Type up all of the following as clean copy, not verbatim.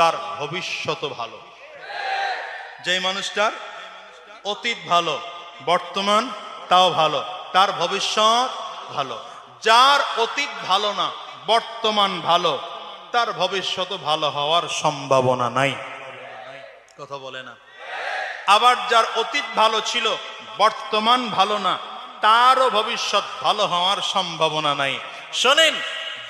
তার ভবিষ্যৎ ভালো। যে মানুষটার অতীত ভালো, বর্তমান তাও ভালো, তার ভবিষ্যৎ ভালো। যার অতীত ভালো না, বর্তমান ভালো, তার ভবিষ্যৎ ভালো হওয়ার সম্ভাবনা নাই। কথা বলে না। আবার যার অতীত ভালো ছিল, বর্তমান ভালো না, তারও ভবিষ্যৎ ভালো হওয়ার সম্ভাবনা নাই। শোনেন,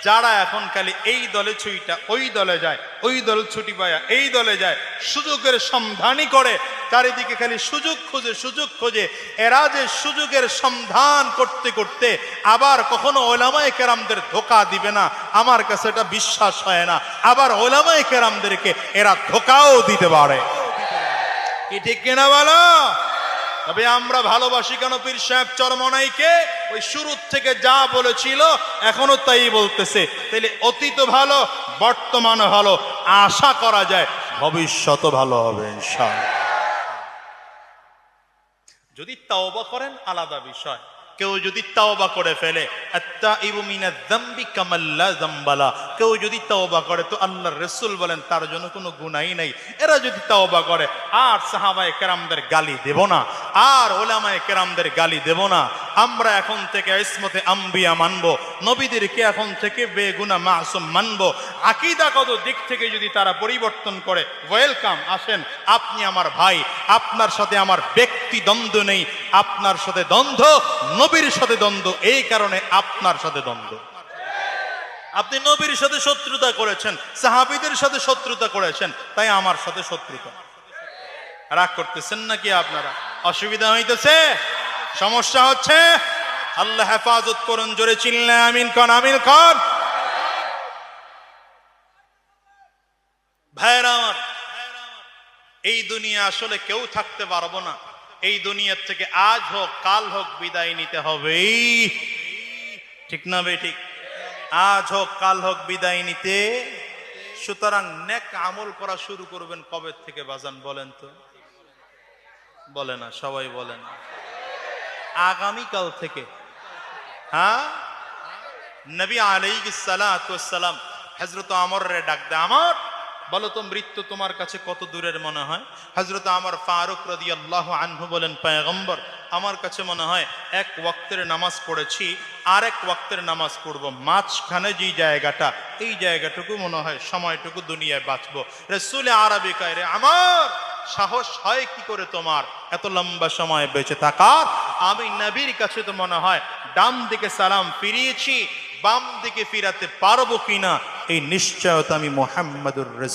যারা এখন খালি এই দলে ছুটিটা ওই দলে যায়, ওই দল ছুটি পায় এই দলে যায়, সুযোগের সন্ধানই করে, চারিদিকে খালি সুযোগ খোঁজে, সুযোগ খোঁজে। এরা যে সুযোগের সন্ধান করতে করতে আবার কখনো ওলামায়ে কেরামদের ধোঁকা দিবে না, আমার কাছে এটা বিশ্বাস হয় না। আবার ওলামায়ে কেরামদেরকে এরা ধোঁকাও দিতে পারে। কি ঠিক কিনা বলো? তবে আমরা ভালোবাসি কেন পীর সাহেব চরমনাইকে? ওই শুরু থেকে যা বলেছিল এখনো তাই বলতেছে। তাইলে অতীত ভালো, বর্তমান ভালো, আশা করা যায় ভবিষ্যৎ ভালো হবে ইনশাআল্লাহ। যদি তাওবা করেন আলাদা বিষয়। কেউ যদি তাওবা করে ফেলে, আত্তাইবু মিনাজ যামবি কামাল লা যামবালা, কেউ যদি তাওবা করে তো আল্লাহর রাসূল বলেন তার জন্য কোনো গুনাহই নাই। এরা যদি তাওবা করে আর সাহাবায়ে কেরামদের গালি দেব না, আর উলামায়ে কেরামদের গালি দেব না। আমরা এখন থেকে ইসমতে আম্বিয়া মানব, নবীদেরকে এখন থেকে বেগুনাহ মাসুম মানব। আকীদাগত দিক থেকে যদি তারা পরিবর্তন করে, ওয়েলকাম, আসেন, আপনি আমার ভাই, আপনার সাথে আমার ব্যক্তি দ্বন্দ্ব নেই, আপনার সাথে দ্বন্দ্ব নবীর সাথে দ্বন্দ্ব, এই কারণে আপনার সাথে দ্বন্দ্ব। আপনি নবীর সাথে শত্রুতা করেছেন, সাহাবীদের সাথে শত্রুতা করেছেন, তাই আমার সাথে শত্রুতা। রাগ করতেছেন নাকি আপনারা? অসুবিধা হইতেছে? সমস্যা হচ্ছে? আল্লাহ হেফাজত করুন। জোরে চিল্লা আমিন খান, আমিন খান। ভাইরা আমার, এই দুনিয়া আসলে কেউ থাকতে পারবো না। এই দুনিয়ার থেকে আজ হোক কাল হোক বিদায় নিতে হবে, ঠিক না বে ঠিক? আজ হোক কাল হোক বিদায় নিতে। সুতরাং নেক আমল করা শুরু করবেন কবে থেকে বাজান বলেন তো? বলে না, সবাই বলেন আগামীকাল থেকে। হ্যাঁ, নবী আলাইহিস সালাতু ওয়াস সালাম হযরত ওমর-রে ডাক দেয়, আমার বলো তো মৃত্যু তোমার কাছে কত দূরের মনে হয়? হযরত ওমর ফারুক রাদিয়াল্লাহু আনহু বলেন, পয়গম্বর, আমার কাছে মনে হয় এক ওয়াক্তের নামাজ পড়েছি, আর এক ওয়াক্তের নামাজ পড়বো, মাঝখানে যে জায়গাটা, এই জায়গাটুকু মনে হয় সময়টুকু দুনিয়ায় বাঁচবো। রাসূল আরবি কয়, রে আমার সাহস হয় কি করে তোমার এত লম্বা সময় বেঁচে থাকার? আমি নবীর কাছে তো মনে হয় ডান দিকে সালাম ফিরিয়েছি, বাম দিকে ফিরাতে পারবো কিনা এই নিশ্চয়তা আমি মুহাম্মাদুর রাসূল